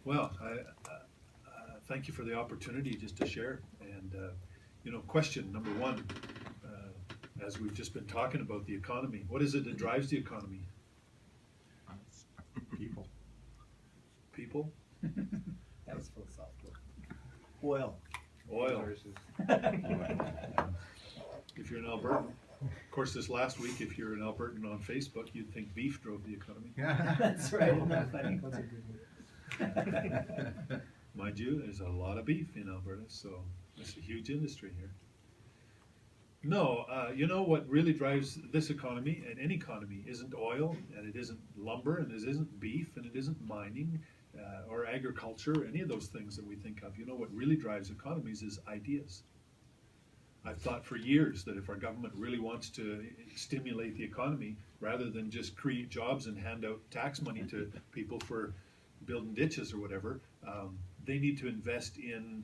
Well, thank you for the opportunity just to share. And, question number one, as we've just been talking about the economy, what is it that drives the economy? People. People? That was philosophical. Oil. Oil. Resources. If you're in Alberta. Of course, this last week, if you're an Albertan on Facebook, you'd think beef drove the economy. That's right, isn't that funny? What's a good one? Mind you, there's a lot of beef in Alberta, so it's a huge industry here. No, you know what really drives this economy and any economy isn't oil, and it isn't lumber, and it isn't beef, and it isn't mining or agriculture, any of those things that we think of. You know what really drives economies is ideas. I've thought for years that if our government really wants to stimulate the economy, rather than just create jobs and hand out tax money to people for building ditches or whatever, they need to invest in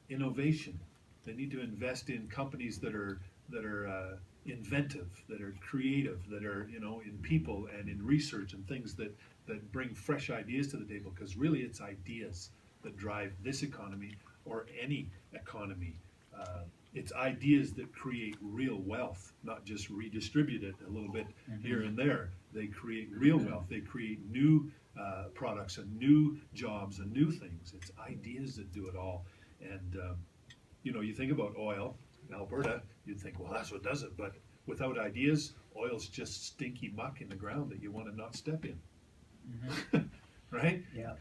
innovation. They need to invest in companies that are inventive, that are creative, that are in people and in research and things that bring fresh ideas to the table. Because really, it's ideas that drive this economy or any economy. It's ideas that create real wealth, not just redistribute it a little bit here and there. They create real wealth. They create new products and new jobs and new things. It's ideas that do it all. And you think about oil in Alberta, you'd think, well, that's what does it. But without ideas, oil's just stinky muck in the ground that you want to not step in. Right? Yeah.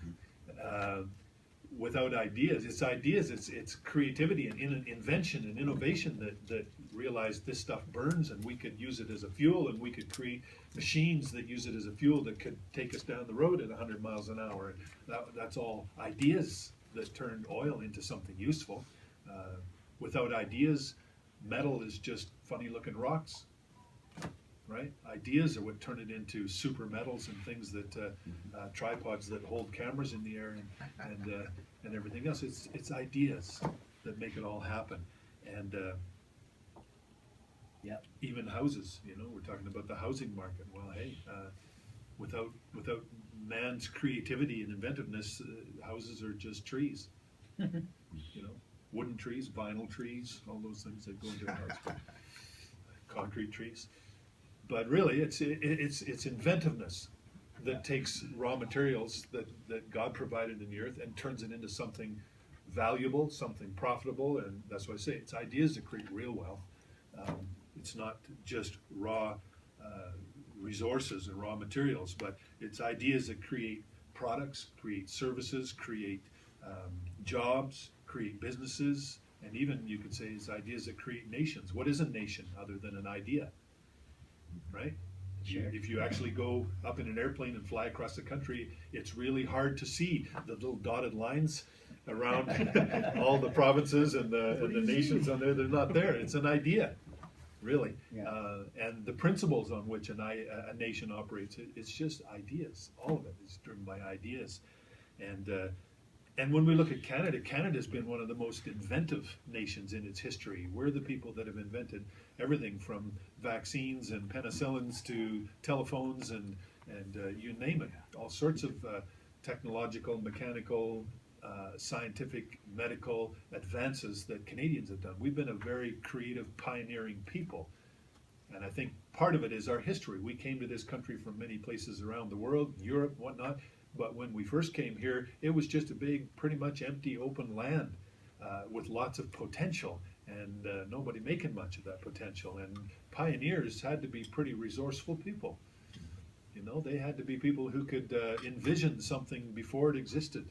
Without ideas, it's creativity and invention and innovation that realized this stuff burns and we could use it as a fuel, and we could create machines that use it as a fuel that could take us down the road at 100 miles an hour. That's all ideas that turned oil into something useful. Without ideas, metal is just funny looking rocks. Right? Ideas are what turn it into super metals and things that tripods that hold cameras in the air and everything else. It's ideas that make it all happen. And even houses. We're talking about the housing market. Well, hey, without man's creativity and inventiveness, houses are just trees. Wooden trees, vinyl trees, all those things that go into a house. Concrete trees. But really, it's inventiveness that takes raw materials that God provided in the earth and turns it into something valuable, something profitable, and that's why I say it's ideas that create real wealth. It's not just raw resources and raw materials, but it's ideas that create products, create services, create jobs, create businesses, and even you could say it's ideas that create nations. What is a nation other than an idea? Right? Sure. If you actually go up in an airplane and fly across the country, it's really hard to see the little dotted lines around all the provinces and the nations on there. They're not there. It's an idea, really. Yeah. And the principles on which a nation operates, it's just ideas. All of it is driven by ideas. And when we look at Canada, Canada's been one of the most inventive nations in its history. We're the people that have invented everything from vaccines and penicillins to telephones and you name it. All sorts of technological, mechanical, scientific, medical advances that Canadians have done. We've been a very creative, pioneering people. And I think part of it is our history. We came to this country from many places around the world, Europe, whatnot. But when we first came here, it was just a big, pretty much empty, open land with lots of potential and nobody making much of that potential. And pioneers had to be pretty resourceful people. They had to be people who could envision something before it existed.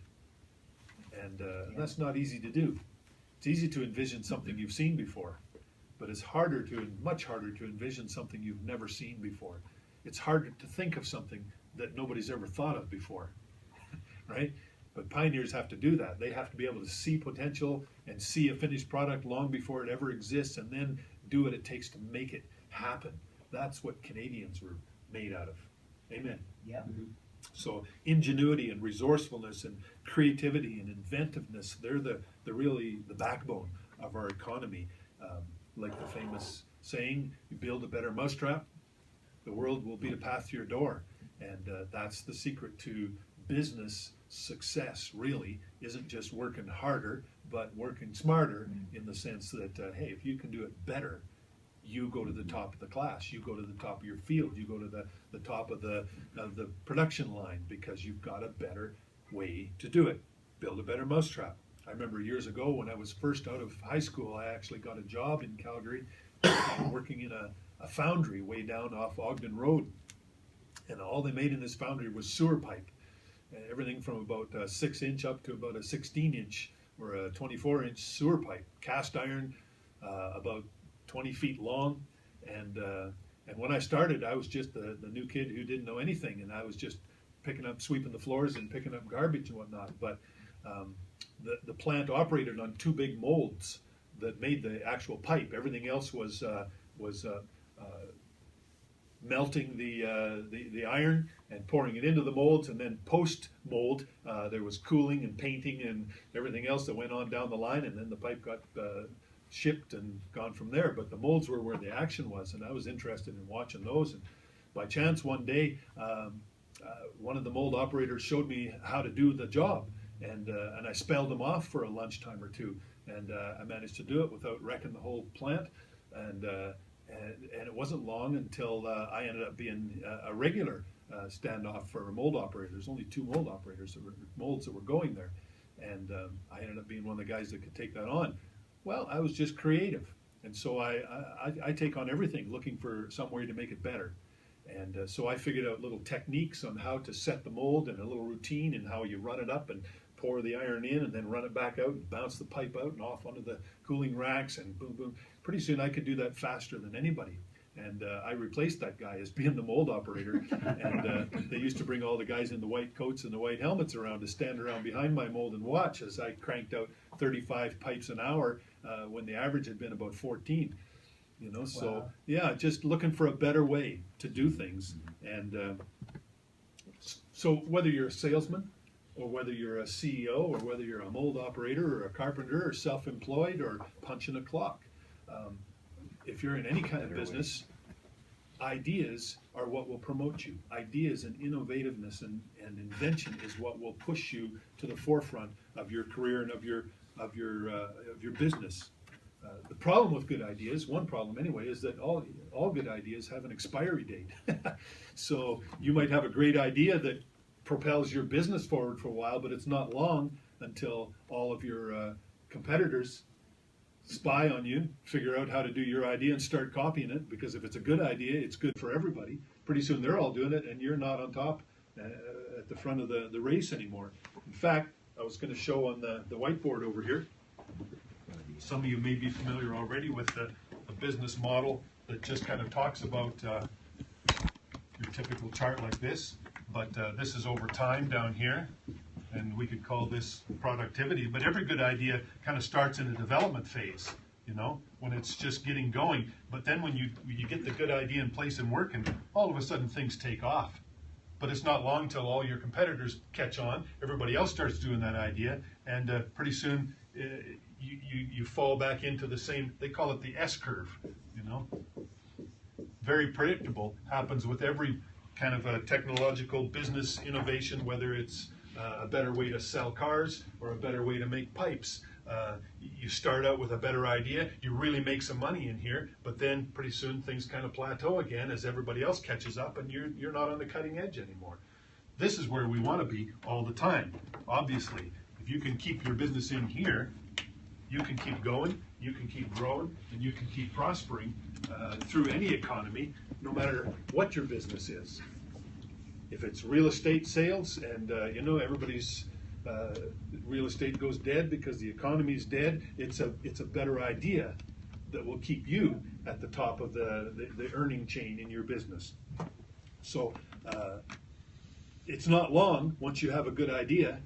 And that's not easy to do. It's easy to envision something you've seen before, but it's much harder to envision something you've never seen before. It's harder to think of something that nobody's ever thought of before, right? But pioneers have to do that. They have to be able to see potential and see a finished product long before it ever exists and then do what it takes to make it happen. That's what Canadians were made out of. Amen. Yeah. So ingenuity and resourcefulness and creativity and inventiveness, they're really the backbone of our economy. Like the famous saying, you build a better mousetrap, the world will beat a path to your door. And that's the secret to business success really isn't just working harder, but working smarter, in the sense that, hey, if you can do it better, you go to the top of the class, you go to the top of your field, you go to the top of the production line, because you've got a better way to do it. Build a better mousetrap. I remember years ago when I was first out of high school, I actually got a job in Calgary working in a foundry way down off Ogden Road. And all they made in this foundry was sewer pipe. Everything from about a 6-inch up to about a 16-inch or a 24-inch sewer pipe. Cast iron, about 20 feet long. And when I started, I was just the new kid who didn't know anything. And I was just sweeping the floors and picking up garbage and whatnot. But the plant operated on 2 big molds that made the actual pipe. Everything else was melting the iron and pouring it into the molds, and then post mold there was cooling and painting and everything else that went on down the line, and then the pipe got shipped and gone from there. But the molds were where the action was, and I was interested in watching those. And by chance one day one of the mold operators showed me how to do the job, and I spelled him off for a lunchtime or two, and I managed to do it without wrecking the whole plant. And it wasn't long until I ended up being a regular standoff for mold operators. There's only 2 mold operators, molds that were going there, and I ended up being one of the guys that could take that on. Well, I was just creative, and so I take on everything, looking for some way to make it better. And so I figured out little techniques on how to set the mold, and a little routine, and how you run it up and pour the iron in and then run it back out and bounce the pipe out and off onto the cooling racks, and boom, boom. Pretty soon I could do that faster than anybody. And I replaced that guy as being the mold operator. And they used to bring all the guys in the white coats and the white helmets around to stand around behind my mold and watch as I cranked out 35 pipes an hour when the average had been about 14. You know, so wow. Yeah, just looking for a better way to do things. And so whether you're a salesman, or whether you're a CEO, or whether you're a mold operator, or a carpenter, or self-employed, or punching a clock, if you're in any kind of business, ideas are what will promote you. Ideas and innovativeness and invention is what will push you to the forefront of your career and of your business. The problem with good ideas, one problem anyway, is that all good ideas have an expiry date. So you might have a great idea that propels your business forward for a while, but it's not long until all of your competitors spy on you, figure out how to do your idea and start copying it, because if it's a good idea, it's good for everybody. Pretty soon they're all doing it and you're not on top at the front of the race anymore. In fact, I was going to show on the whiteboard over here, some of you may be familiar already with the business model that just kind of talks about your typical chart like this, but this is over time down here. And we could call this productivity, but every good idea kind of starts in a development phase, you know, when it's just getting going. But then when you get the good idea in place and working, all of a sudden things take off. But it's not long till all your competitors catch on, everybody else starts doing that idea, and pretty soon you fall back into the same, they call it the S-curve, you know. Very predictable, happens with every kind of a technological business innovation, whether it's a better way to sell cars or a better way to make pipes. You start out with a better idea, you really make some money in here, but then pretty soon things kind of plateau again as everybody else catches up and you're not on the cutting edge anymore. This is where we want to be all the time. Obviously, if you can keep your business in here, you can keep going, you can keep growing, and you can keep prospering through any economy, no matter what your business is. If it's real estate sales, and you know, everybody's real estate goes dead because the economy's dead, it's a better idea that will keep you at the top of the earning chain in your business. So it's not long, once you have a good idea,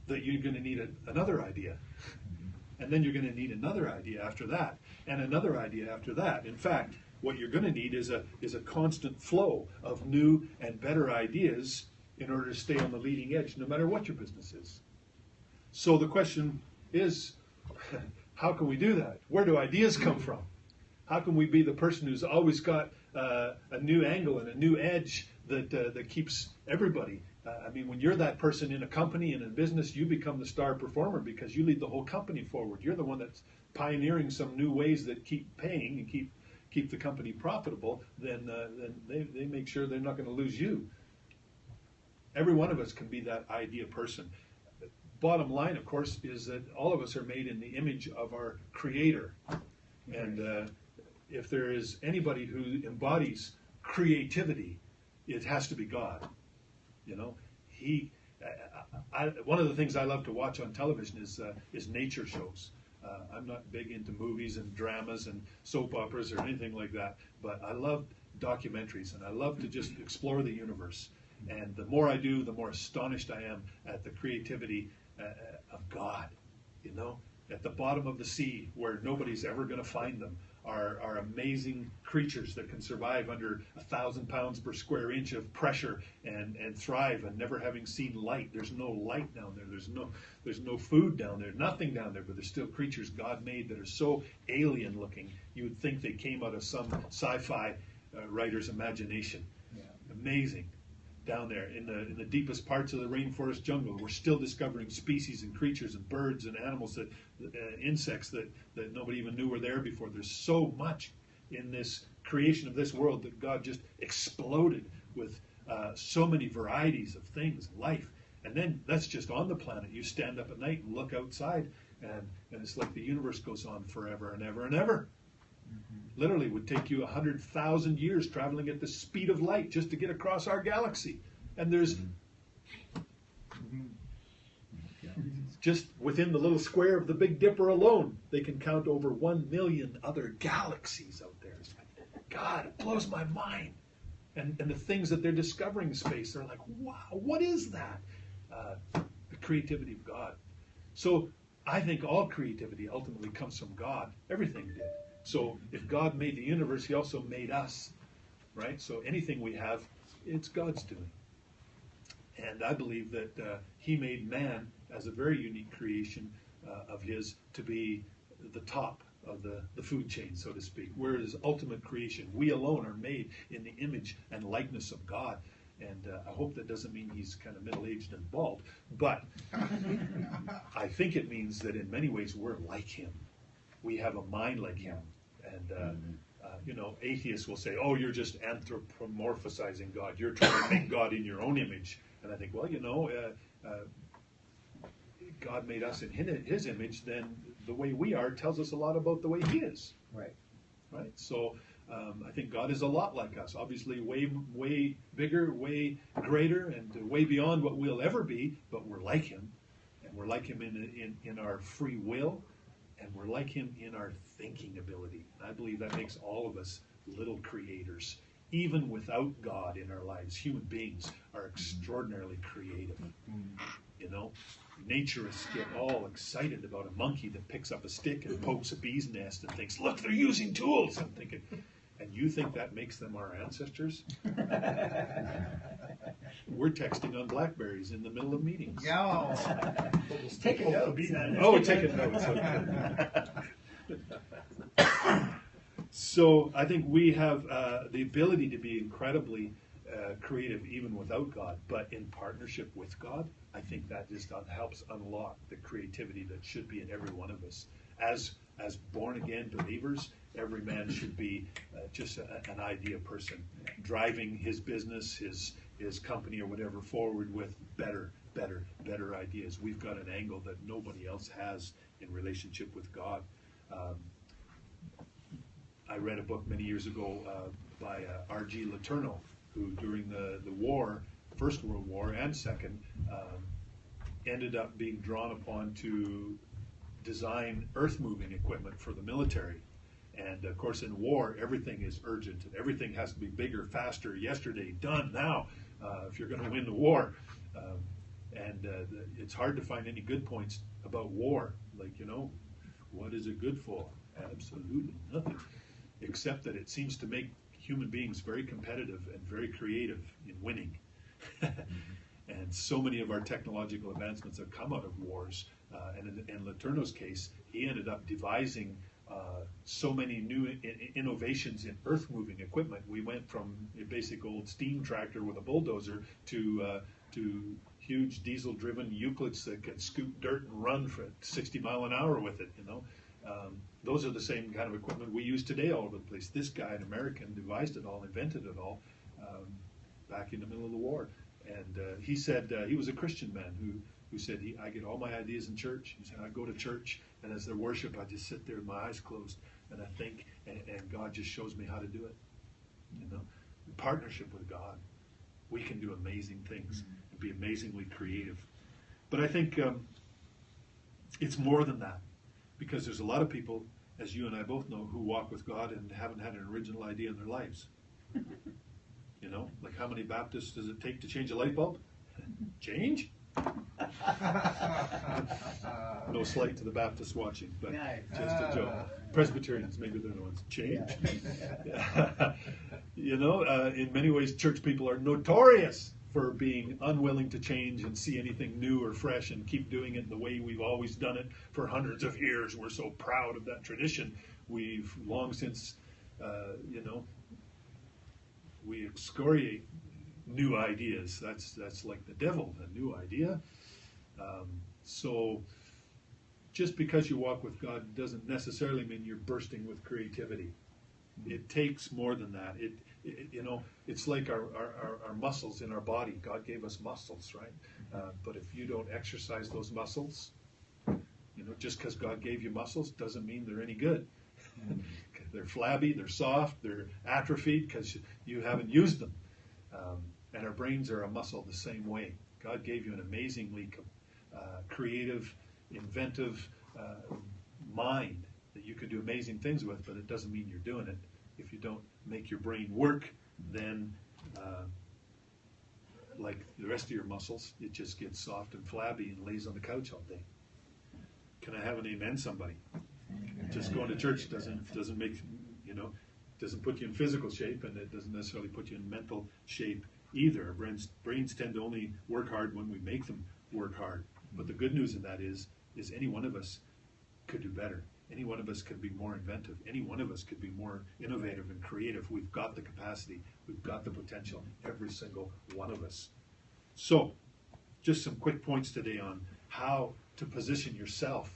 that you're going to need another idea. And then you're going to need another idea after that, and another idea after that. In fact, what you're going to need is a constant flow of new and better ideas in order to stay on the leading edge, no matter what your business is. So the question is, how can we do that? Where do ideas come from? How can we be the person who's always got a new angle and a new edge that keeps everybody I mean, when you're that person in a company and in business, you become the star performer because you lead the whole company forward. You're the one that's pioneering some new ways that keep paying and keep the company profitable. Then they make sure they're not going to lose you. Every one of us can be that idea person. Bottom line, of course, is that all of us are made in the image of our Creator. And if there is anybody who embodies creativity, it has to be God. You know, one of the things I love to watch on television is nature shows. I'm not big into movies and dramas and soap operas or anything like that, but I love documentaries and I love to just explore the universe. And the more I do, the more astonished I am at the creativity of God. You know, at the bottom of the sea, where nobody's ever going to find them, are amazing creatures that can survive under 1,000 pounds per square inch of pressure and thrive, and never having seen light. There's no light down there. There's no food down there. Nothing down there. But there's still creatures God made that are so alien looking. You would think they came out of some sci-fi writer's imagination. Yeah. Amazing. Down there in the deepest parts of the rainforest jungle, we're still discovering species and creatures and birds and animals, insects that nobody even knew were there before. There's so much in this creation of this world that God just exploded with so many varieties of things, life. And then that's just on the planet. You stand up at night and look outside, and it's like the universe goes on forever and ever and ever. Literally would take you 100,000 years traveling at the speed of light just to get across our galaxy. And there's just within the little square of the Big Dipper alone, they can count over 1 million other galaxies out there. It's like, God, it blows my mind. And the things that they're discovering in space, they're like, wow, what is that? The creativity of God. So I think all creativity ultimately comes from God. Everything did. So if God made the universe, He also made us, right? So anything we have, it's God's doing. And I believe that He made man as a very unique creation of His to be the top of the food chain, so to speak. We're His ultimate creation. We alone are made in the image and likeness of God. And I hope that doesn't mean He's kind of middle-aged and bald, but I think it means that in many ways we're like Him. We have a mind like Him. And, atheists will say, oh, you're just anthropomorphizing God. You're trying to make God in your own image. And I think, well, God made us in His image, then the way we are tells us a lot about the way He is. Right. Right? So I think God is a lot like us. Obviously way bigger, way greater, and way beyond what we'll ever be, but we're like Him. And we're like Him in our free will. And we're like Him in our thinking ability. I believe that makes all of us little creators. Even without God in our lives, human beings are extraordinarily creative. You know, naturists get all excited about a monkey that picks up a stick and pokes a bee's nest and thinks, look, they're using tools. I'm thinking, and you think that makes them our ancestors? We're texting on BlackBerries in the middle of meetings. Yeah. Taking notes. Oh, taking notes. Okay. So I think we have the ability to be incredibly creative even without God, but in partnership with God, I think that just helps unlock the creativity that should be in every one of us. As born-again believers, every man should be just an idea person, driving his business, his company or whatever forward with better ideas. We've got an angle that nobody else has in relationship with God. I read a book many years ago by R.G. Letourneau, who during the war, First World War and Second, ended up being drawn upon to design earth-moving equipment for the military. And of course in war, everything is urgent and everything has to be bigger, faster, yesterday, done, now, if you're going to win the war. It's hard to find any good points about war. Like, what is it good for? Absolutely nothing. Except that it seems to make human beings very competitive and very creative in winning. And so many of our technological advancements have come out of wars. And in Letourneau's case, he ended up devising so many new innovations in earth-moving equipment. We went from a basic old steam tractor with a bulldozer to to huge diesel-driven Euclids that can scoop dirt and run for 60 mile an hour with it, you know. Those are the same kind of equipment we use today all over the place. This guy, an American, devised it all, invented it all back in the middle of the war. And he said he was a Christian man who said, I get all my ideas in church. He said, I go to church, and as they worship, I just sit there with my eyes closed, and I think, and God just shows me how to do it. You know, in partnership with God, we can do amazing things and be amazingly creative. But I think it's more than that, because there's a lot of people, as you and I both know, who walk with God and haven't had an original idea in their lives. You know, like how many Baptists does it take to change a light bulb? Change? No slight to the Baptists watching, but just a joke. Presbyterians, maybe they're the ones. Change? You know, in many ways, church people are notorious for being unwilling to change and see anything new or fresh and keep doing it the way we've always done it for hundreds of years. We're so proud of that tradition. We've long since, you know, we excoriate new ideas. That's like the devil, a new idea. So just because you walk with God doesn't necessarily mean you're bursting with creativity. It takes more than that. You know, it's like our muscles in our body. God gave us muscles, right? But if you don't exercise those muscles, you know, just because God gave you muscles doesn't mean they're any good. They're flabby, they're soft, they're atrophied because you haven't used them. And our brains are a muscle the same way. God gave you an amazingly creative, inventive mind that you can do amazing things with, but it doesn't mean you're doing it. If you don't make your brain work, then like the rest of your muscles, it just gets soft and flabby and lays on the couch all day. Can I have an amen, somebody? Just going to church doesn't make, you know, doesn't put you in physical shape, and it doesn't necessarily put you in mental shape either. Our brains tend to only work hard when we make them work hard. But the good news in that is any one of us could do better. Any one of us could be more inventive. Any one of us could be more innovative and creative. We've got the capacity. We've got the potential. Every single one of us. So, just some quick points today on how to position yourself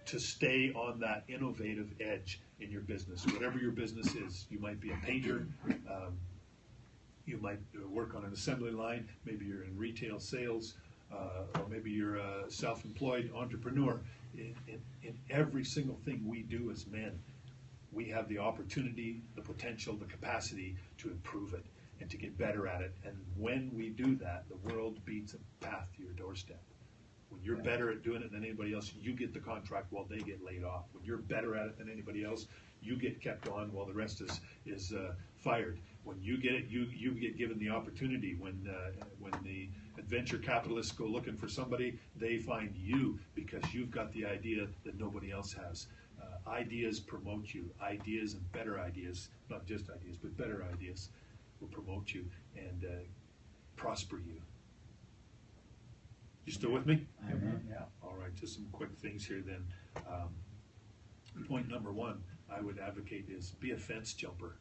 to stay on that innovative edge in your business. Whatever your business is, you might be a painter, you might work on an assembly line, maybe you're in retail sales, or maybe you're a self-employed entrepreneur. In every single thing we do as men, we have the opportunity, the potential, the capacity to improve it and to get better at it. And when we do that, the world beats a path to your doorstep. When you're better at doing it than anybody else, you get the contract while they get laid off. When you're better at it than anybody else, you get kept on while the rest is fired. When you get it, you get given the opportunity. When the venture capitalists go looking for somebody, they find you because you've got the idea that nobody else has. Ideas promote you. Ideas and better ideas, not just ideas, but better ideas will promote you and prosper you. You still with me? Amen. Yeah. All right, just some quick things here then. Point number one I would advocate is be a fence jumper.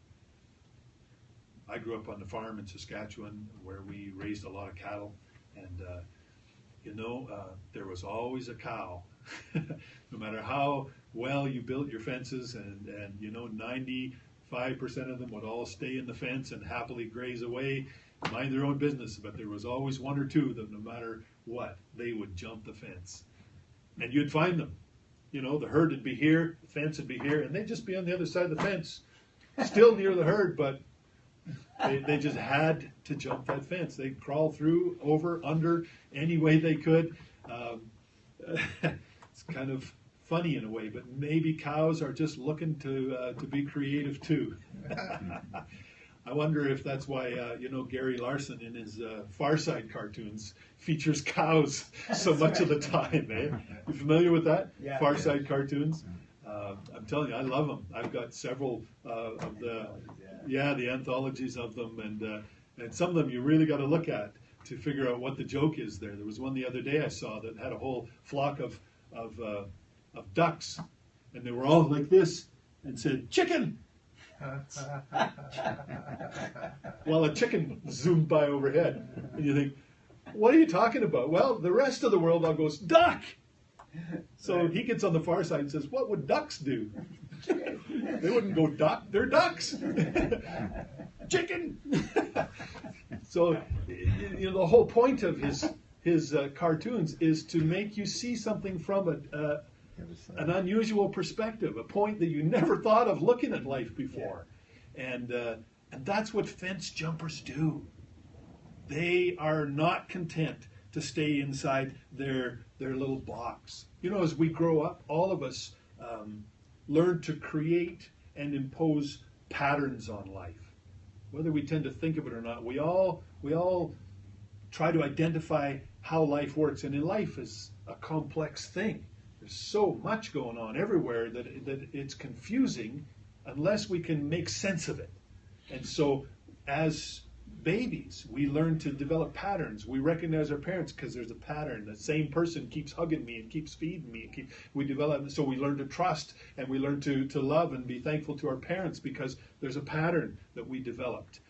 I grew up on the farm in Saskatchewan where we raised a lot of cattle, and you know, there was always a cow. No matter how well you built your fences, and you know, 95% of them would all stay in the fence and happily graze away, mind their own business, but there was always one or two that no matter what, they would jump the fence. And you'd find them. You know, the herd would be here, the fence would be here, and they'd just be on the other side of the fence, still near the herd, but they just had to jump that fence. They'd crawl through, over, under, any way they could. It's kind of funny in a way, but maybe cows are just looking to be creative too. I wonder if that's why, you know, Gary Larson in his Far Side cartoons features cows so much of the time, eh? You familiar with that? Yeah. Far Side cartoons? I'm telling you, I love them. I've got several of the anthologies of them, and some of them you really got to look at to figure out what the joke is there. There was one the other day I saw that had a whole flock of ducks, and they were all like this and said, "Chicken!" While a chicken zoomed by overhead. And you think, What are you talking about? Well, the rest of the world all goes, duck! So he gets on the far side and says, what would ducks do? They wouldn't go duck, they're ducks. Chicken! So, the whole point of his cartoons is to make you see something from an unusual perspective, a point that you never thought of looking at life before. And that's what fence jumpers do. They are not content to stay inside their little box. As we grow up, all of us learn to create and impose patterns on life. Whether we tend to think of it or not, we all try to identify how life works. And in life is a complex thing. There's so much going on everywhere that it's confusing unless we can make sense of it. And so as babies, we learn to develop patterns. We recognize our parents because there's a pattern. The same person keeps hugging me and keeps feeding me. We develop, so we learn to trust and we learn to love and be thankful to our parents because there's a pattern that we developed.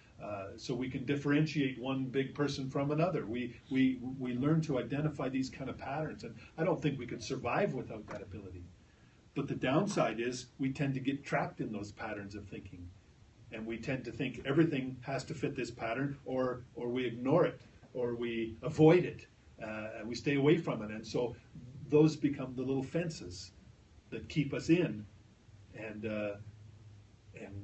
So we can differentiate one big person from another. We learn to identify these kind of patterns, and I don't think we could survive without that ability. But the downside is we tend to get trapped in those patterns of thinking. And we tend to think everything has to fit this pattern, or we ignore it, or we avoid it, and we stay away from it. And so those become the little fences that keep us in. And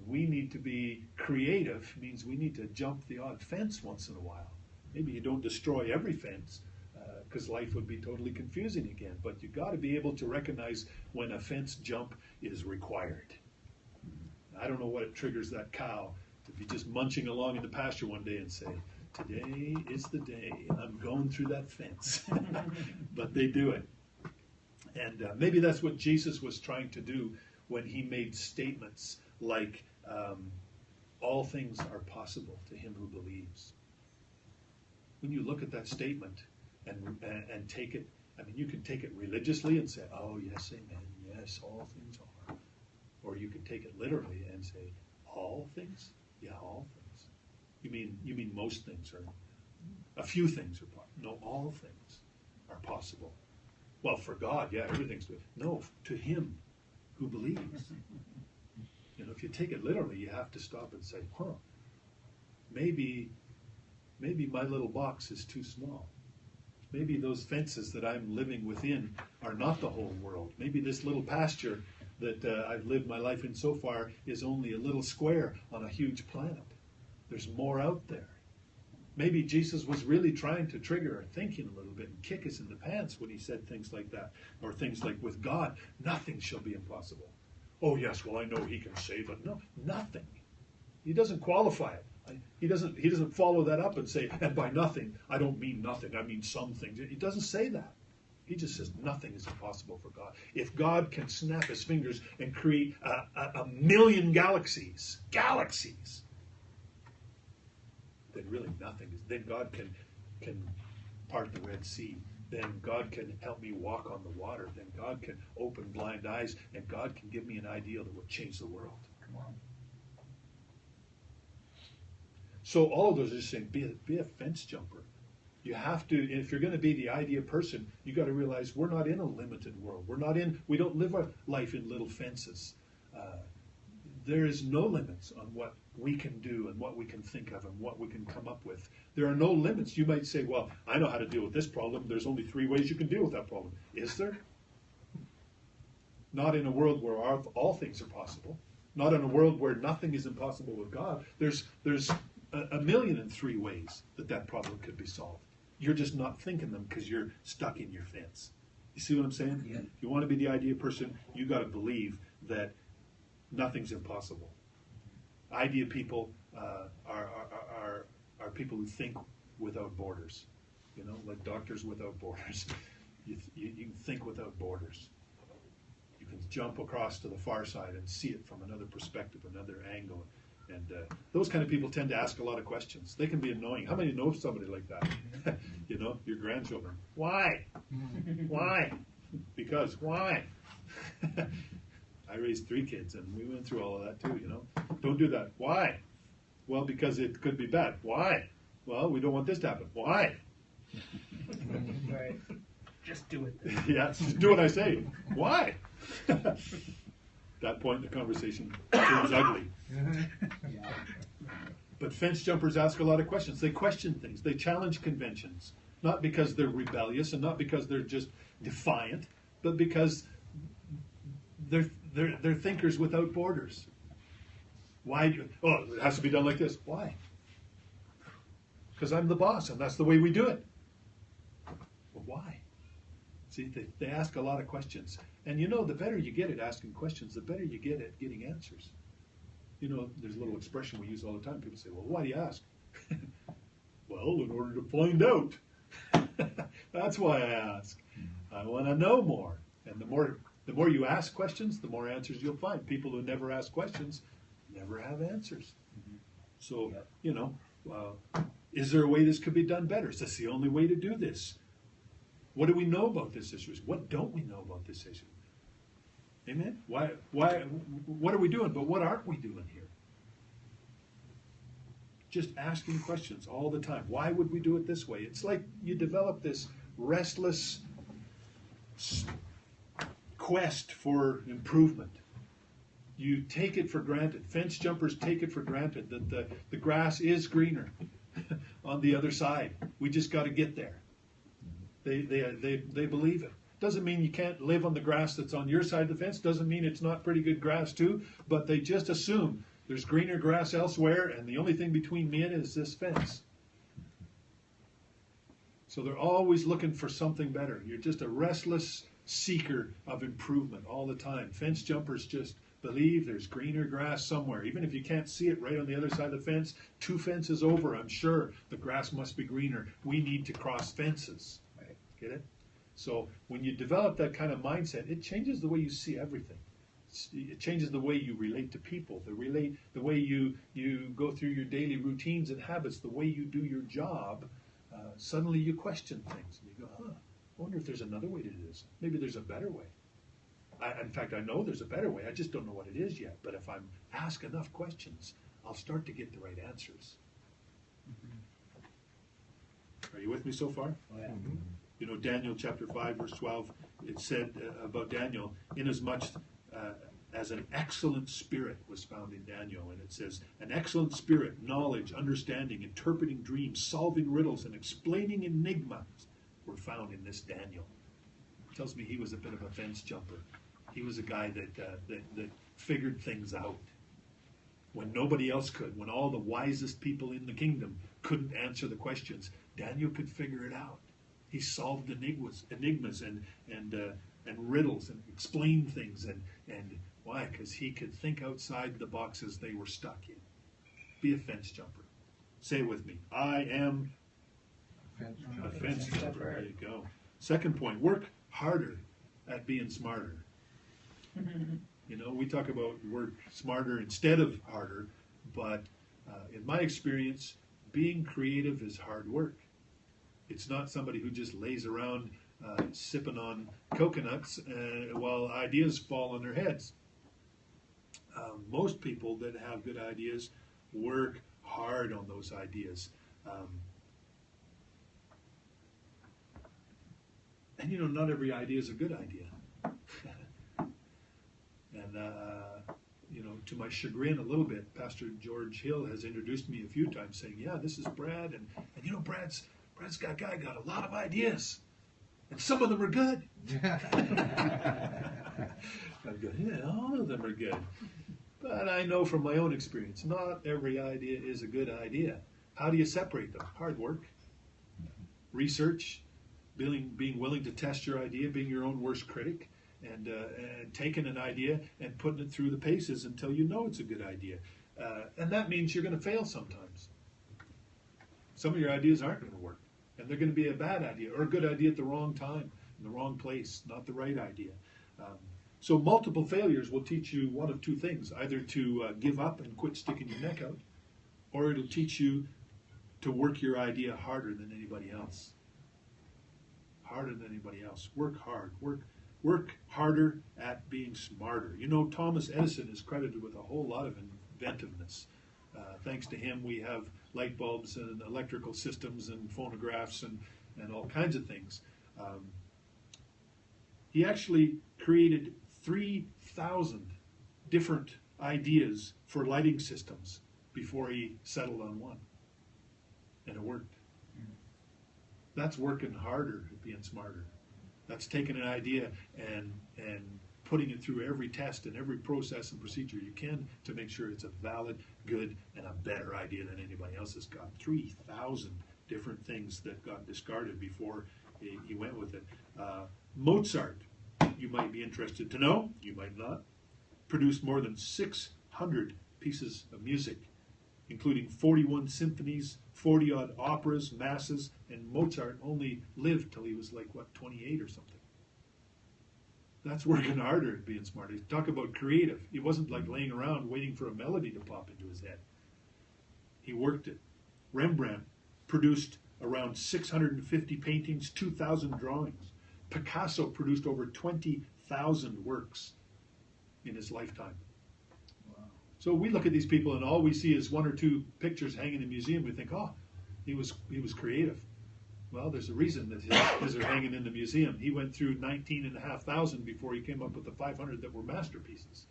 we need to be creative, means we need to jump the odd fence once in a while. Maybe you don't destroy every fence, because life would be totally confusing again. But you've got to be able to recognize when a fence jump is required. I don't know what it triggers that cow to be just munching along in the pasture one day and say, today is the day, I'm going through that fence. But they do it. And maybe that's what Jesus was trying to do when he made statements like, all things are possible to him who believes. When you look at that statement and take it, you can take it religiously and say, oh yes, amen, yes, all things are. Or you could take it literally and say, all things? Yeah, all things. You mean most things, or a few things are possible? No, all things are possible. Well, for God, yeah, everything's good. No, to him who believes. If you take it literally, you have to stop and say, maybe my little box is too small. Maybe those fences that I'm living within are not the whole world. Maybe this little pasture that I've lived my life in so far is only a little square on a huge planet. There's more out there. Maybe Jesus was really trying to trigger our thinking a little bit and kick us in the pants when he said things like that, or things like, with God, nothing shall be impossible. Oh yes, well I know he can save it. No, nothing. He doesn't qualify it. He doesn't follow that up and say, and by nothing, I don't mean nothing, I mean some things. He doesn't say that. He just says nothing is impossible for God. If God can snap his fingers and create a million galaxies, then really nothing is. Then God can part the Red Sea. Then God can help me walk on the water. Then God can open blind eyes, and God can give me an ideal that would change the world. Come on. So all of those are just saying, be a fence jumper. You have to, if you're going to be the idea person, you got to realize we're not in a limited world. We don't live our life in little fences. There is no limits on what we can do and what we can think of and what we can come up with. There are no limits. You might say, well, I know how to deal with this problem. There's only 3 ways you can deal with that problem. Is there? Not in a world where all things are possible. Not in a world where nothing is impossible with God. There's a million and 3 ways that problem could be solved. You're just not thinking them because you're stuck in your fence. You see what I'm saying? Yeah. If you want to be the idea person, you got to believe that nothing's impossible. Idea people are people who think without borders. Like doctors without borders. You can think without borders. You can jump across to the far side and see it from another perspective, another angle. And those kind of people tend to ask a lot of questions. They can be annoying. How many know somebody like that? Your grandchildren. Why? Why? Because why? I raised 3 kids, and we went through all of that too. Don't do that. Why? Well, because it could be bad. Why? Well, we don't want this to happen. Why? Right. Just do it then. Yeah, just do what I say. Why? That point in the conversation turns ugly. Yeah. But fence jumpers ask a lot of questions. They question things. They challenge conventions. Not because they're rebellious and not because they're just defiant, but because they're thinkers without borders. Why do it has to be done like this? Why? Because I'm the boss and that's the way we do it. Well, why? See, they ask a lot of questions. And you know, the better you get at asking questions, the better you get at getting answers. You know, there's a little expression we use all the time. People say, well, why do you ask? Well, in order to find out. That's why I ask. I want to know more. And the more you ask questions, the more answers you'll find. People who never ask questions never have answers. So, you know, is there a way this could be done better? Is this the only way to do this? What do we know about this issue? What don't we know about this issue? Amen? What are we doing? But what aren't we doing here? Just asking questions all the time. Why would we do it this way? It's like you develop this restless quest for improvement. You take it for granted. Fence jumpers take it for granted that the grass is greener on the other side. We just got to get there. They believe it. Doesn't mean you can't live on the grass that's on your side of the fence. Doesn't mean it's not pretty good grass too. But they just assume there's greener grass elsewhere, and the only thing between me and it is this fence. So they're always looking for something better. You're just a restless seeker of improvement all the time. Fence jumpers just believe there's greener grass somewhere. Even if you can't see it right on the other side of the fence, 2 fences over, I'm sure the grass must be greener. We need to cross fences. Right? Get it? So when you develop that kind of mindset, it changes the way you see everything. It changes the way you relate to people, the way you go through your daily routines and habits, the way you do your job. Suddenly you question things. And you go, I wonder if there's another way to do this. Maybe there's a better way. In fact, I know there's a better way. I just don't know what it is yet. But if I'm asked enough questions, I'll start to get the right answers. Are you with me so far? Oh, yeah. You know, Daniel chapter 5, verse 12, it said about Daniel, inasmuch as an excellent spirit was found in Daniel. And it says, an excellent spirit, knowledge, understanding, interpreting dreams, solving riddles, and explaining enigmas were found in this Daniel. It tells me he was a bit of a fence jumper. He was a guy that figured things out when nobody else could, when all the wisest people in the kingdom couldn't answer the questions. Daniel could figure it out. He solved enigmas and riddles and explained things. And why? Because he could think outside the boxes they were stuck in. Be a fence jumper. Say it with me. I am a fence jumper. There you go. Second point, work harder at being smarter. You know, we talk about work smarter instead of harder, but in my experience, being creative is hard work. It's not somebody who just lays around sipping on coconuts while ideas fall on their heads. Most people that have good ideas work hard on those ideas. And you know, not every idea is a good idea. And you know, to my chagrin a little bit, Pastor George Hill has introduced me a few times saying, yeah, this is Brad. And you know, Brad's got a lot of ideas. And some of them are good. I go, yeah, all of them are good. But I know from my own experience, not every idea is a good idea. How do you separate them? Hard work, research, being willing to test your idea, being your own worst critic, and taking an idea and putting it through the paces until you know it's a good idea. And that means you're going to fail sometimes. Some of your ideas aren't going to work, and they're going to be a bad idea or a good idea at the wrong time, in the wrong place, not the right idea. So multiple failures will teach you one of two things, either to give up and quit sticking your neck out, or it'll teach you to work your idea harder than anybody else. Harder than anybody else. Work hard. Work harder at being smarter. You know, Thomas Edison is credited with a whole lot of inventiveness. Thanks to him, we have light bulbs and electrical systems and phonographs and and all kinds of things. He actually created 3,000 different ideas for lighting systems before he settled on one. And it worked. That's working harder at being smarter. That's taking an idea and putting it through every test and every process and procedure you can to make sure it's a valid, good, and a better idea than anybody else has got. 3,000 different things that got discarded before he went with it. Mozart, you might be interested to know, you might not, produced more than 600 pieces of music, including 41 symphonies, 40-odd operas, masses, and Mozart only lived till he was like, what, 28 or something. That's working harder at being smart. Talk about creative. He wasn't like laying around waiting for a melody to pop into his head. He worked it. Rembrandt produced around 650 paintings, 2,000 drawings. Picasso produced over 20,000 works in his lifetime. Wow. So we look at these people and all we see is one or two pictures hanging in a museum. We think, oh, he was creative. Well, there's a reason that his are hanging in the museum. He went through 19,500 before he came up with the 500 that were masterpieces.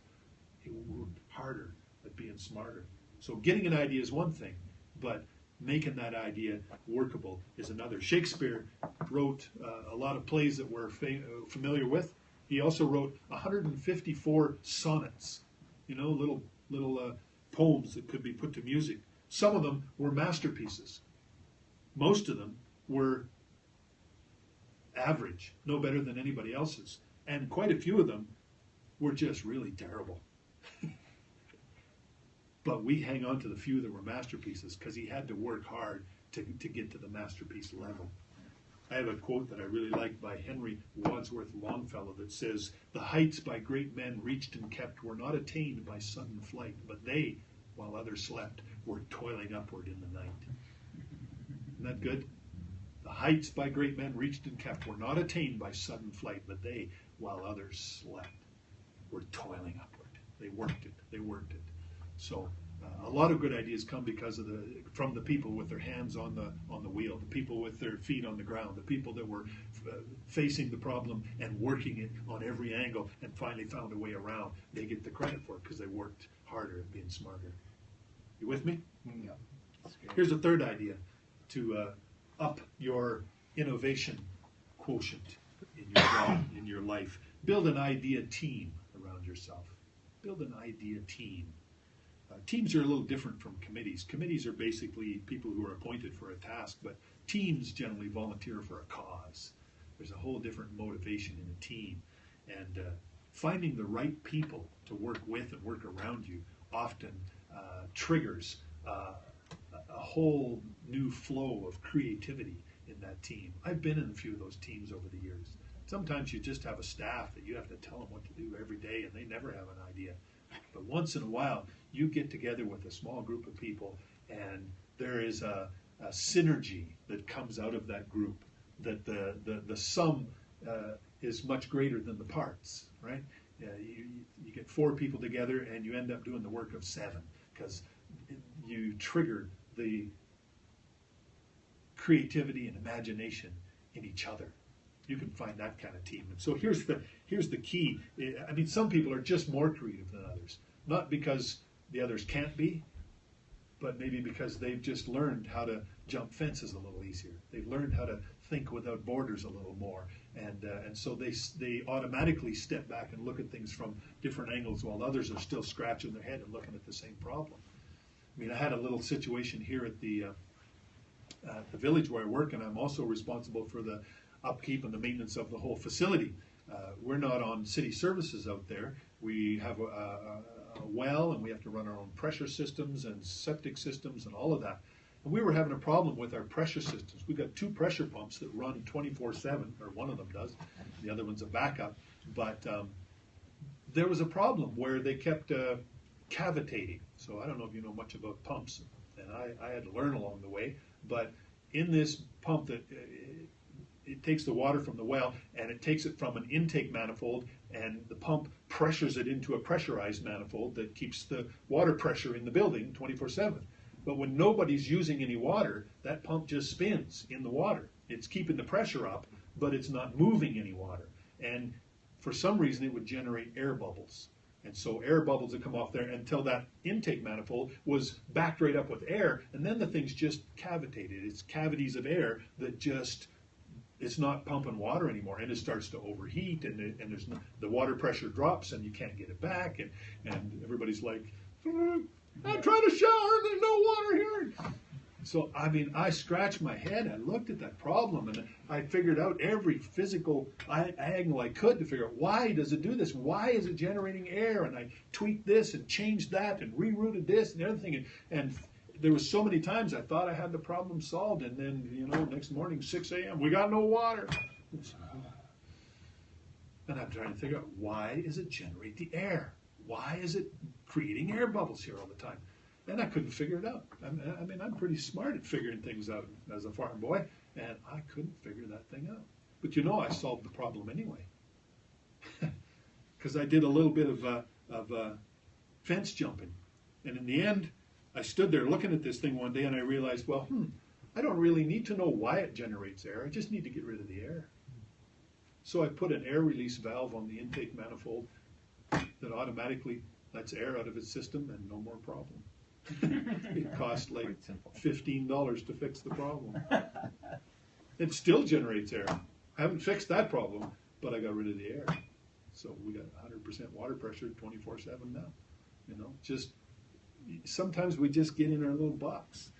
He worked harder at being smarter. So getting an idea is one thing, but making that idea workable is another. Shakespeare wrote a lot of plays that we're familiar with. He also wrote 154 sonnets, you know, little poems that could be put to music. Some of them were masterpieces. Most of them were average, no better than anybody else's. And quite a few of them were just really terrible. But we hang on to the few that were masterpieces because he had to work hard to get to the masterpiece level. I have a quote that I really like by Henry Wadsworth Longfellow that says, "The heights by great men reached and kept were not attained by sudden flight, but they, while others slept, were toiling upward in the night." Isn't that good? The heights by great men reached and kept were not attained by sudden flight, but they, while others slept, were toiling upward. They worked it. They worked it. So a lot of good ideas come because of from the people with their hands on the wheel, the people with their feet on the ground, the people that were facing the problem and working it on every angle and finally found a way around. They get the credit for it because they worked harder at being smarter. You with me? Yeah. Here's a third idea to up your innovation quotient in your job, in your life. Build an idea team around yourself. Build an idea team. Teams are a little different from committees. Committees are basically people who are appointed for a task, but teams generally volunteer for a cause. There's a whole different motivation in a team. And finding the right people to work with and work around you often triggers a whole new flow of creativity in that team. I've been in a few of those teams over the years. Sometimes you just have a staff that you have to tell them what to do every day, and they never have an idea. But once in a while, you get together with a small group of people, and there is a synergy that comes out of that group, that the sum is much greater than the parts, right? You get 4 people together, and you end up doing the work of 7, because you trigger the creativity and imagination in each other. You can find that kind of team. And so here's the key. I mean, some people are just more creative than others. Not because the others can't be, but maybe because they've just learned how to jump fences a little easier. They've learned how to think without borders a little more. And so they automatically step back and look at things from different angles while others are still scratching their head and looking at the same problem. I mean, I had a little situation here at the village where I work, and I'm also responsible for the upkeep and the maintenance of the whole facility. We're not on city services out there. We have a well, and we have to run our own pressure systems and septic systems and all of that. And we were having a problem with our pressure systems. We've got 2 pressure pumps that run 24/7, or one of them does. The other one's a backup. But there was a problem where they kept cavitating. So I don't know if you know much about pumps, and I had to learn along the way. But in this pump, that it takes the water from the well, and it takes it from an intake manifold, and the pump pressures it into a pressurized manifold that keeps the water pressure in the building 24/7. But when nobody's using any water, that pump just spins in the water. It's keeping the pressure up, but it's not moving any water. And for some reason, it would generate air bubbles. And so air bubbles would come off there until that intake manifold was backed right up with air, and then the thing's just cavitated. It's cavities of air that just, it's not pumping water anymore, and it starts to overheat, and there's no, the water pressure drops, and you can't get it back, and everybody's like, I'm trying to shower, and there's no water here. So, I mean, I scratched my head. I looked at that problem, and I figured out every physical angle I could to figure out, why does it do this? Why is it generating air? And I tweaked this and changed that and rerouted this and the other thing. And there was so many times I thought I had the problem solved, and then, you know, next morning, 6 a.m., we got no water. And I'm trying to figure out, why does it generate the air? Why is it creating air bubbles here all the time? And I couldn't figure it out. I mean, I'm pretty smart at figuring things out as a farm boy, and I couldn't figure that thing out. But you know, I solved the problem anyway. Because I did a little bit of fence jumping. And in the end, I stood there looking at this thing one day, and I realized, well, I don't really need to know why it generates air. I just need to get rid of the air. So I put an air release valve on the intake manifold that automatically lets air out of its system, and no more problem. It cost like $15 to fix the problem. It still generates air. I haven't fixed that problem, but I got rid of the air. So we got 100% water pressure 24/7 now. You know, just sometimes we just get in our little box.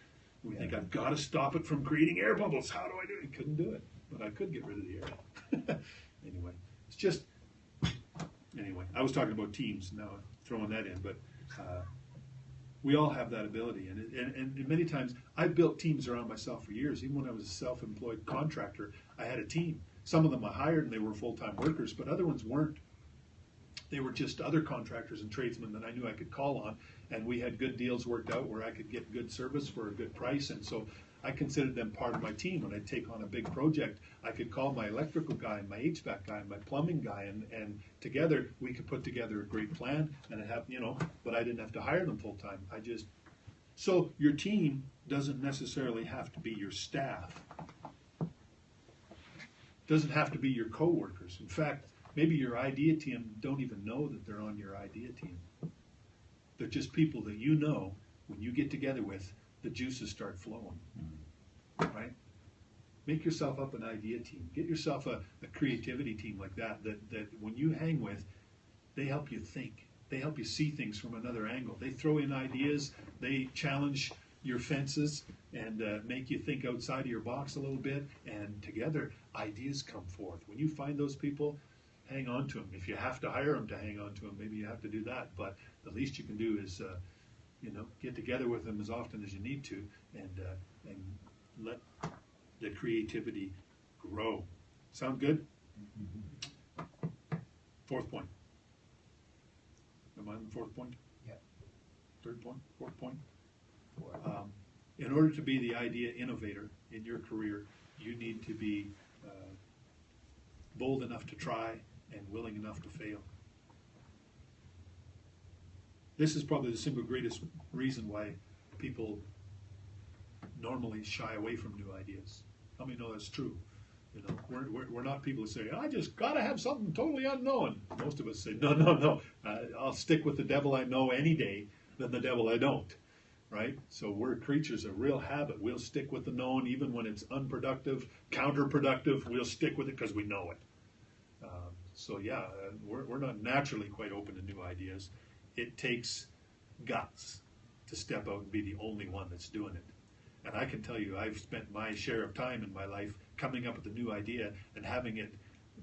We think, I've got to stop it from creating air bubbles. How do I do it? I couldn't do it, but I could get rid of the air. Anyway, it's just, anyway, I was talking about teams, now I'm throwing that in, but we all have that ability, and many times I've built teams around myself for years. Even when I was a self-employed contractor, I had a team. Some of them I hired and they were full-time workers, but other ones weren't. They were just other contractors and tradesmen that I knew I could call on, and we had good deals worked out where I could get good service for a good price, and so I considered them part of my team. When I'd take on a big project, I could call my electrical guy, my HVAC guy, my plumbing guy, and together we could put together a great plan, and it have, you know, but I didn't have to hire them full time. So your team doesn't necessarily have to be your staff. Doesn't have to be your coworkers. In fact, maybe your idea team don't even know that they're on your idea team. They're just people that you know when you get together with, the juices start flowing, right? Make yourself up an idea team. Get yourself a creativity team like that when you hang with, they help you think. They help you see things from another angle. They throw in ideas. They challenge your fences and make you think outside of your box a little bit, and together ideas come forth. When you find those people, hang on to them. If you have to hire them to hang on to them, maybe you have to do that, but the least you can do is you know, get together with them as often as you need to, and let the creativity grow. Sound good? Fourth point. Am I on the fourth point? Yeah. Third point? Fourth point? In order to be the idea innovator in your career, you need to be bold enough to try and willing enough to fail. This is probably the single greatest reason why people normally shy away from new ideas. How many know that's true? You know, we're not people who say, I just got to have something totally unknown. Most of us say, no. I'll stick with the devil I know any day than the devil I don't, right? So we're creatures of real habit. We'll stick with the known even when it's unproductive, counterproductive. We'll stick with it because we know it. So yeah, we're not naturally quite open to new ideas. It takes guts to step out and be the only one that's doing it. And I can tell you, I've spent my share of time in my life coming up with a new idea and having it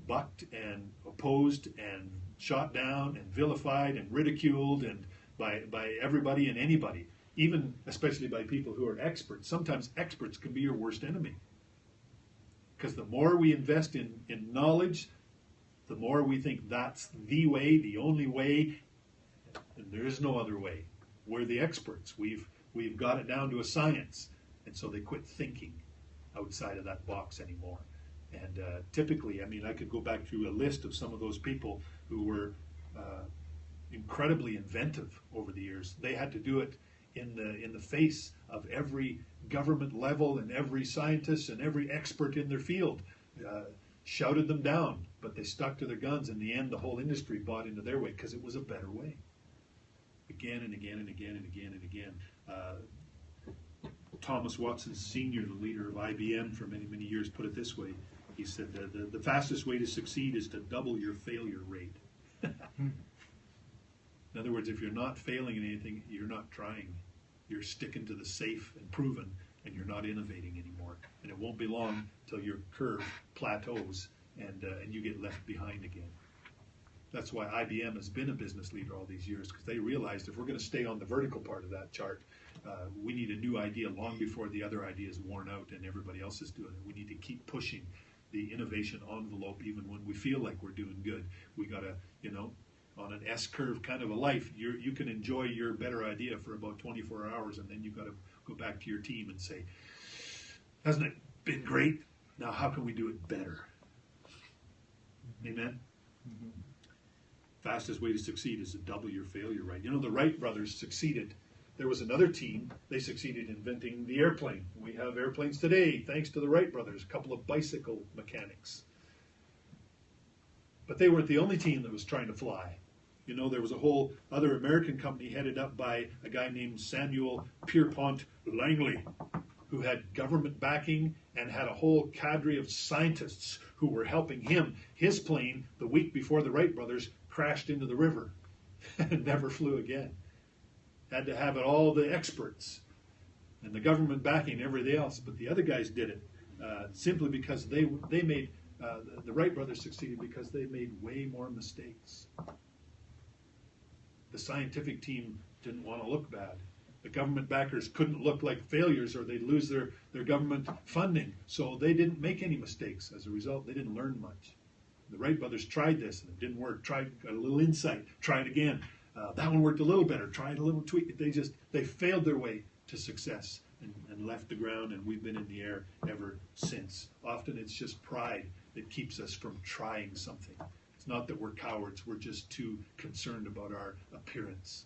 bucked and opposed and shot down and vilified and ridiculed and by everybody and anybody, even especially by people who are experts. Sometimes experts can be your worst enemy. Because the more we invest in knowledge, the more we think that's the way, the only way, and there is no other way. We're the experts. We've got it down to a science. And so they quit thinking outside of that box anymore. And typically, I mean, I could go back through a list of some of those people who were incredibly inventive over the years. They had to do it in the face of every government level and every scientist and every expert in their field, shouted them down, but they stuck to their guns. In the end, the whole industry bought into their way because it was a better way. Again and again and again and again and again. Thomas Watson Sr., the leader of IBM for many, many years, put it this way. He said, the fastest way to succeed is to double your failure rate. In other words, if you're not failing in anything, you're not trying. You're sticking to the safe and proven, and you're not innovating anymore. And it won't be long till your curve plateaus and you get left behind again. That's why IBM has been a business leader all these years, because they realized if we're going to stay on the vertical part of that chart, we need a new idea long before the other idea is worn out and everybody else is doing it. We need to keep pushing the innovation envelope even when we feel like we're doing good. We got to, on an S-curve kind of a life, you can enjoy your better idea for about 24 hours, and then you've got to go back to your team and say, hasn't it been great? Now how can we do it better? Amen? Mm-hmm. Fastest way to succeed is to double your failure rate. The Wright brothers succeeded. There was another team, they succeeded in inventing the airplane. We have airplanes today thanks to the Wright brothers, a couple of bicycle mechanics. But they weren't the only team that was trying to fly. There was a whole other American company headed up by a guy named Samuel Pierpont Langley, who had government backing and had a whole cadre of scientists who were helping him. His plane, the week before the Wright brothers, crashed into the river and never flew again. Had to have all the experts and the government backing and everything else, but the other guys did it simply because they made, the Wright brothers succeeded because they made way more mistakes. The scientific team didn't want to look bad. The government backers couldn't look like failures or they'd lose their government funding. So they didn't make any mistakes. As a result, they didn't learn much. The Wright brothers tried this and it didn't work. Got a little insight, tried again. That one worked a little better, tried a little tweak. They failed their way to success and left the ground, and we've been in the air ever since. Often it's just pride that keeps us from trying something. It's not that we're cowards, we're just too concerned about our appearance.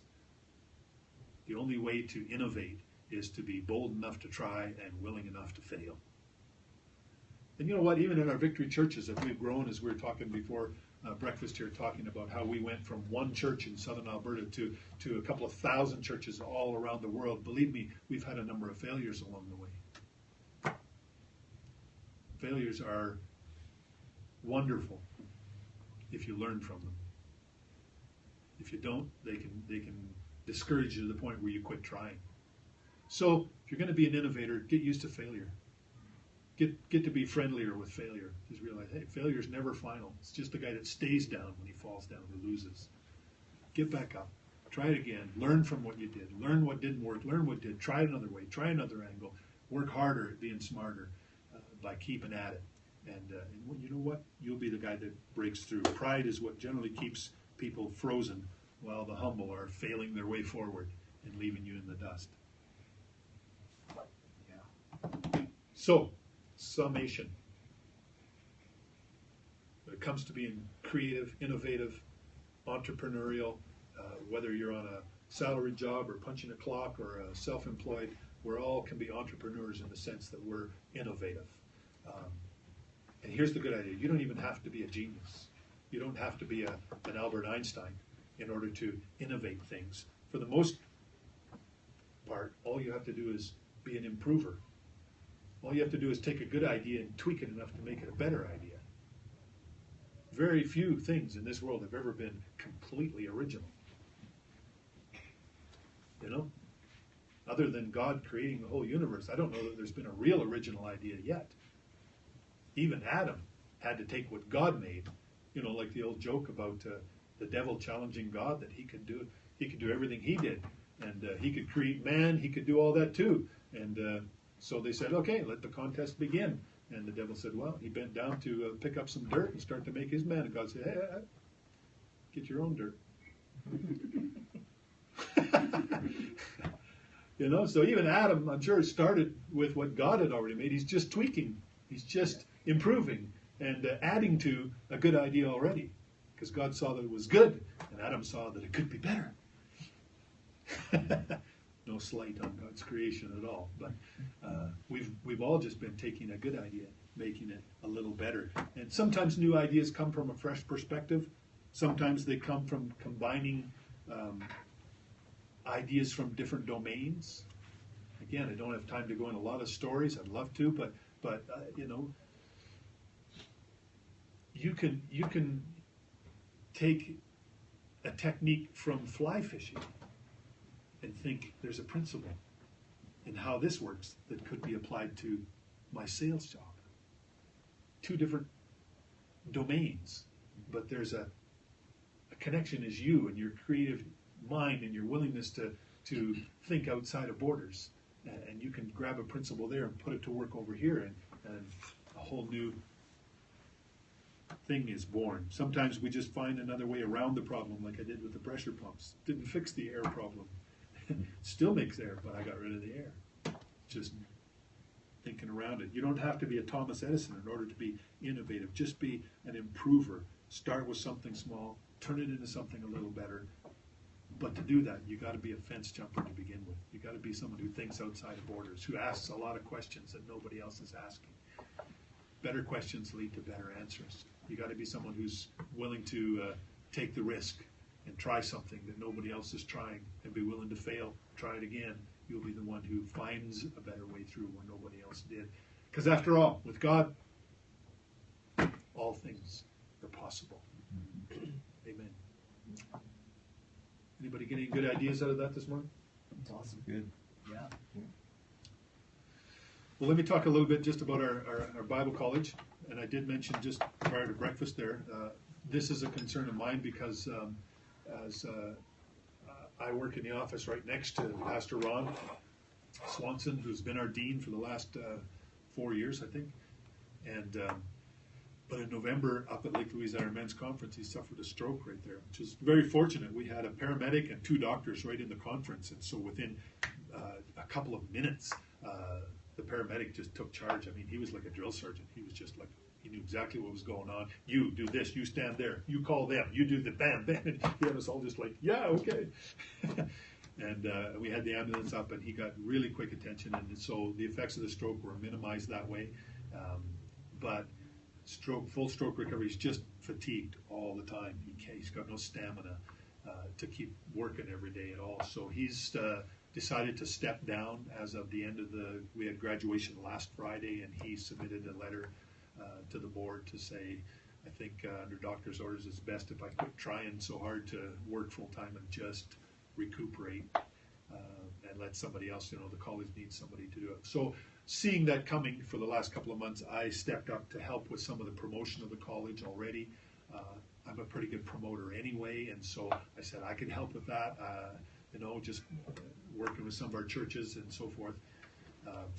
The only way to innovate is to be bold enough to try and willing enough to fail. And you know what, even in our victory churches, as we've grown, as we were talking before breakfast here, talking about how we went from one church in southern Alberta to a couple of thousand churches all around the world, believe me, we've had a number of failures along the way. Failures are wonderful if you learn from them. If you don't, they can discourage you to the point where you quit trying. So if you're going to be an innovator, get used to failure. Get to be friendlier with failure. Just realize, hey, failure's never final. It's just the guy that stays down when he falls down who loses. Get back up. Try it again. Learn from what you did. Learn what didn't work. Learn what did. Try it another way. Try another angle. Work harder at being smarter by keeping at it. And you know what? You'll be the guy that breaks through. Pride is what generally keeps people frozen, while the humble are failing their way forward and leaving you in the dust. Yeah. So, summation. When it comes to being creative, innovative, entrepreneurial, whether you're on a salaried job or punching a clock or self-employed, we all can be entrepreneurs in the sense that we're innovative. And here's the good idea. You don't even have to be a genius. You don't have to be an Albert Einstein in order to innovate things. For the most part, all you have to do is be an improver. All you have to do is take a good idea and tweak it enough to make it a better idea. Very few things in this world have ever been completely original. Other than God creating the whole universe, I don't know that there's been a real original idea yet. Even Adam had to take what God made, like the old joke about the devil challenging God, that he could do everything he did, and he could create man, he could do all that too. And so they said, okay, let the contest begin. And the devil said, well, he bent down to pick up some dirt and start to make his man. And God said, hey, get your own dirt. So even Adam, I'm sure, started with what God had already made. He's just tweaking. He's just improving and adding to a good idea already, because God saw that it was good, and Adam saw that it could be better. no slight on God's creation at all, but we've all just been taking a good idea, making it a little better. And sometimes new ideas come from a fresh perspective. Sometimes they come from combining ideas from different domains. Again, I don't have time to go into a lot of stories. I'd love to, but you know, you can take a technique from fly fishing and think there's a principle in how this works that could be applied to my sales job. Two different domains, but there's a connection is you and your creative mind and your willingness to think outside of borders. And you can grab a principle there and put it to work over here, and a whole new thing is born. Sometimes we just find another way around the problem, like I did with the pressure pumps. Didn't fix the air problem. Still makes air, but I got rid of the air. Just thinking around it. You don't have to be a Thomas Edison in order to be innovative. Just be an improver. Start with something small, turn it into something a little better. But to do that, you got to be a fence jumper to begin with. You got to be someone who thinks outside of borders, who asks a lot of questions that nobody else is asking. Better questions lead to better answers. You got to be someone who's willing to take the risk and try something that nobody else is trying, and be willing to fail, try it again. You'll be the one who finds a better way through where nobody else did. Because after all, with God, all things are possible. Amen. Anybody get any good ideas out of that this morning? That's awesome. Good. Yeah. Well, let me talk a little bit just about our Bible college. And I did mention just prior to breakfast there, this is a concern of mine because as I work in the office right next to Pastor Ron Swanson, who's been our dean for the last 4 years, I think. And but in November, up at Lake Louise at our men's conference, he suffered a stroke right there, which is very fortunate. We had a paramedic and 2 doctors right in the conference, and so within a couple of minutes, the paramedic just took charge. I mean, he was like a drill sergeant. He was just like, he knew exactly what was going on. You do this, you stand there, you call them, you do the bam, bam. And he had us all just like, yeah, okay. And we had the ambulance up, and he got really quick attention. And so the effects of the stroke were minimized that way. But full stroke recovery, he's just fatigued all the time. He's got no stamina to keep working every day at all. So he's decided to step down as of the end of we had graduation last Friday, and he submitted a letter to the board to say, I think under doctor's orders, it's best if I quit trying so hard to work full time and just recuperate and let somebody else, the college needs somebody to do it. So seeing that coming for the last couple of months, I stepped up to help with some of the promotion of the college already. I'm a pretty good promoter anyway, and so I said I could help with that, just working with some of our churches and so forth.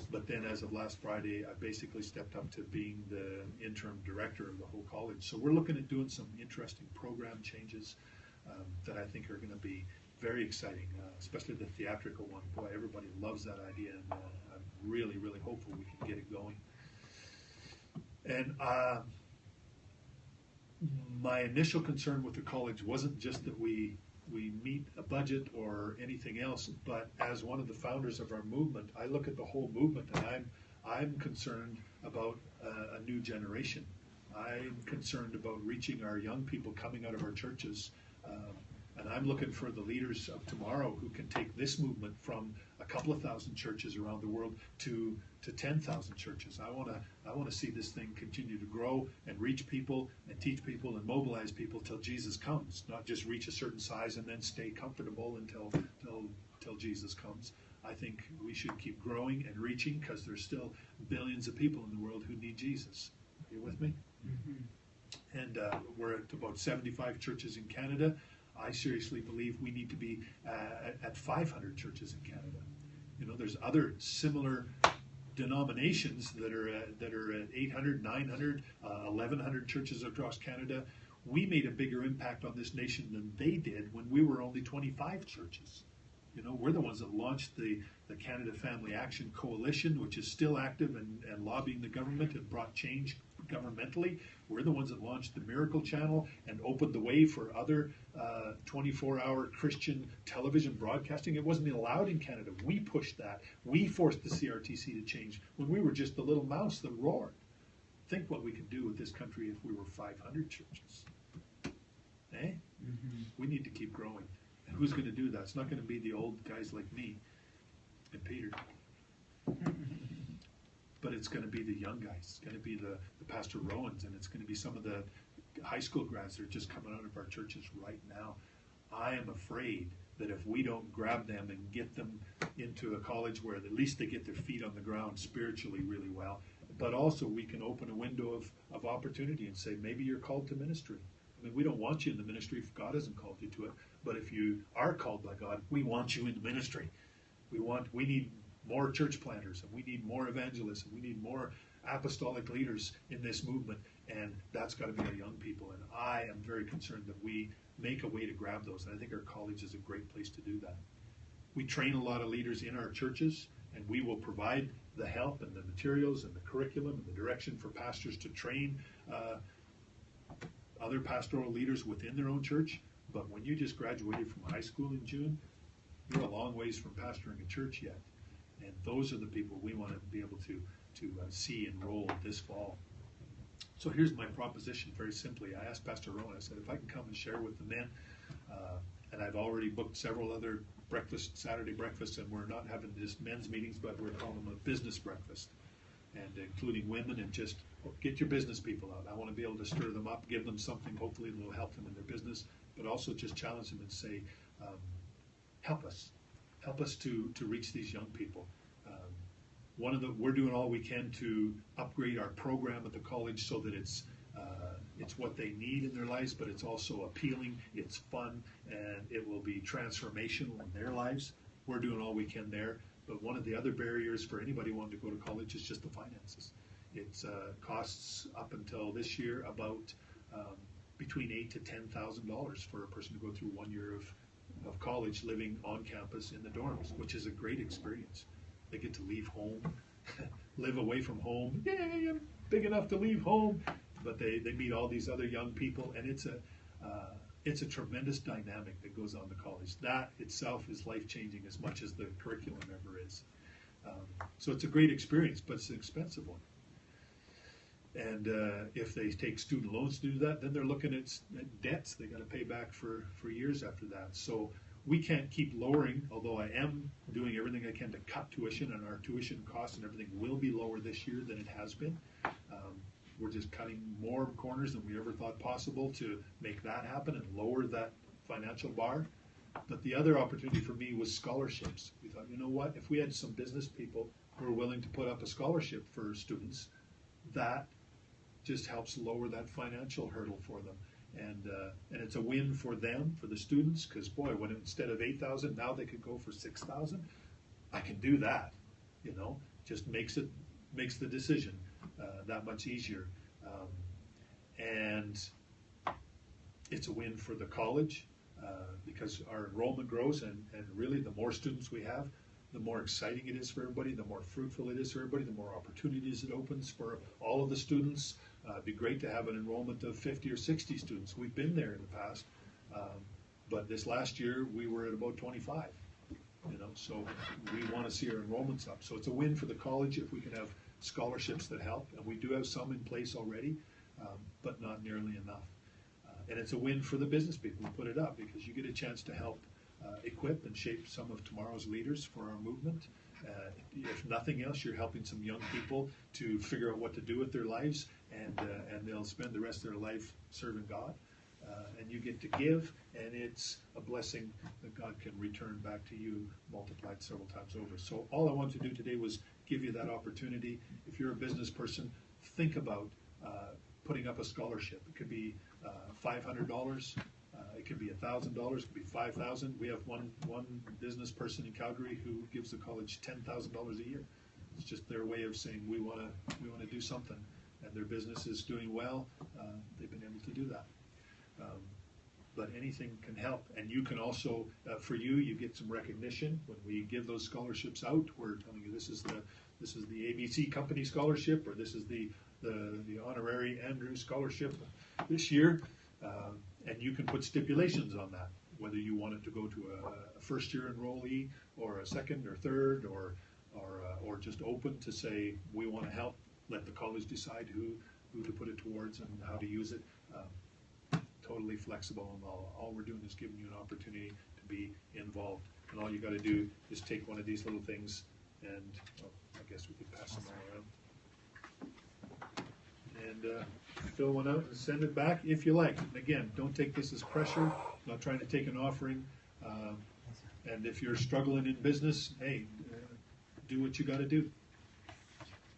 But then as of last Friday, I basically stepped up to being the interim director of the whole college. So we're looking at doing some interesting program changes that I think are going to be very exciting, especially the theatrical one. Boy, everybody loves that idea, and I'm really, really hopeful we can get it going. And my initial concern with the college wasn't just that we meet a budget or anything else, but as one of the founders of our movement, I look at the whole movement, and I'm concerned about a new generation. I'm concerned about reaching our young people coming out of our churches, and I'm looking for the leaders of tomorrow who can take this movement from a couple of thousand churches around the world to 10,000 churches. I want to see this thing continue to grow and reach people and teach people and mobilize people till Jesus comes, not just reach a certain size and then stay comfortable until Jesus comes. I think we should keep growing and reaching, because there's still billions of people in the world who need Jesus. Are you with me? Mm-hmm. And we're at about 75 churches in Canada. I seriously believe we need to be at 500 churches in Canada. There's other similar denominations that are at 800, 900, 1,100 churches across Canada. We made a bigger impact on this nation than they did when we were only 25 churches. We're the ones that launched the Canada Family Action Coalition, which is still active and lobbying the government, and brought change governmentally. We're the ones that launched the Miracle Channel and opened the way for other 24-hour Christian television broadcasting. It wasn't allowed in Canada. We pushed that. We forced the CRTC to change when we were just the little mouse that roared. Think what we could do with this country if we were 500 churches. Eh? Mm-hmm. We need to keep growing. And who's going to do that? It's not going to be the old guys like me and Peter. But it's going to be the young guys. It's going to be the Pastor Rowans, and it's going to be some of the high school grads that are just coming out of our churches right now. I am afraid that if we don't grab them and get them into a college where at least they get their feet on the ground spiritually really well, but also we can open a window of opportunity and say, maybe you're called to ministry. I mean, we don't want you in the ministry if God hasn't called you to it, but if you are called by God, we want you in the ministry. We need more church planters, and we need more evangelists, and we need more apostolic leaders in this movement, and that's got to be our young people. And I am very concerned that we make a way to grab those, and I think our college is a great place to do that. We train a lot of leaders in our churches, and we will provide the help and the materials and the curriculum and the direction for pastors to train other pastoral leaders within their own church. But when you just graduated from high school in June, you're a long ways from pastoring a church yet. And those are the people we want to be able to see enrolled this fall. So here's my proposition very simply. I asked Pastor Rowan, I said, if I can come and share with the men, and I've already booked several other Saturday breakfasts, and we're not having just men's meetings, but we're calling them a business breakfast, and including women, and just get your business people out. I want to be able to stir them up, give them something, hopefully that will help them in their business, but also just challenge them and say, help us to reach these young people. We're doing all we can to upgrade our program at the college so that it's what they need in their lives, but it's also appealing, it's fun, and it will be transformational in their lives. We're doing all we can there, but one of the other barriers for anybody wanting to go to college is just the finances. It costs up until this year about between $8,000 to $10,000 for a person to go through 1 year of college living on campus in the dorms, which is a great experience. They get to leave home, live away from home. Yay, I'm big enough to leave home. But they meet all these other young people, and it's a tremendous dynamic that goes on to college. That itself is life-changing as much as the curriculum ever is. So it's a great experience, but it's an expensive one. And if they take student loans to do that, then they're looking at debts they got to pay back for years after that. So we can't keep lowering, although I am doing everything I can to cut tuition, and our tuition costs and everything will be lower this year than it has been. We're just cutting more corners than we ever thought possible to make that happen and lower that financial bar. But the other opportunity for me was scholarships. We thought, you know what, if we had some business people who are willing to put up a scholarship for students, that just helps lower that financial hurdle for them. And it's a win for them, for the students, because boy, when instead of $8,000, now they could go for $6,000. I can do that, just makes the decision that much easier. And it's a win for the college because our enrollment grows, and really the more students we have, the more exciting it is for everybody, the more fruitful it is for everybody, the more opportunities it opens for all of the students. It'd be great to have an enrollment of 50 or 60 students. We've been there in the past, but this last year we were at about 25. So we want to see our enrollments up. So it's a win for the college if we can have scholarships that help, and we do have some in place already, but not nearly enough. And it's a win for the business people who put it up, because you get a chance to help equip and shape some of tomorrow's leaders for our movement. If nothing else, you're helping some young people to figure out what to do with their lives, and they'll spend the rest of their life serving God. And you get to give, and it's a blessing that God can return back to you multiplied several times over. So all I wanted to do today was give you that opportunity. If you're a business person, think about putting up a scholarship. It could be $500. It could be $1,000. It could be $5,000. We have one business person in Calgary who gives the college $10,000 a year. It's just their way of saying we want to do something, and their business is doing well. They've been able to do that. But anything can help, and you can also, for you get some recognition when we give those scholarships out. We're telling you this is the ABC Company scholarship, or this is the the honorary Andrew Scholarship this year, and you can put stipulations on that, whether you want it to go to a first-year enrollee or a second or third, or just open to say we want to help. Let the college decide who to put it towards and how to use it. Totally flexible, and all we're doing is giving you an opportunity to be involved. And all you got to do is take one of these little things, and I guess we could pass them all around. And fill one out and send it back if you like. And again, don't take this as pressure. Not trying to take an offering. And if you're struggling in business, hey, do what you got to do.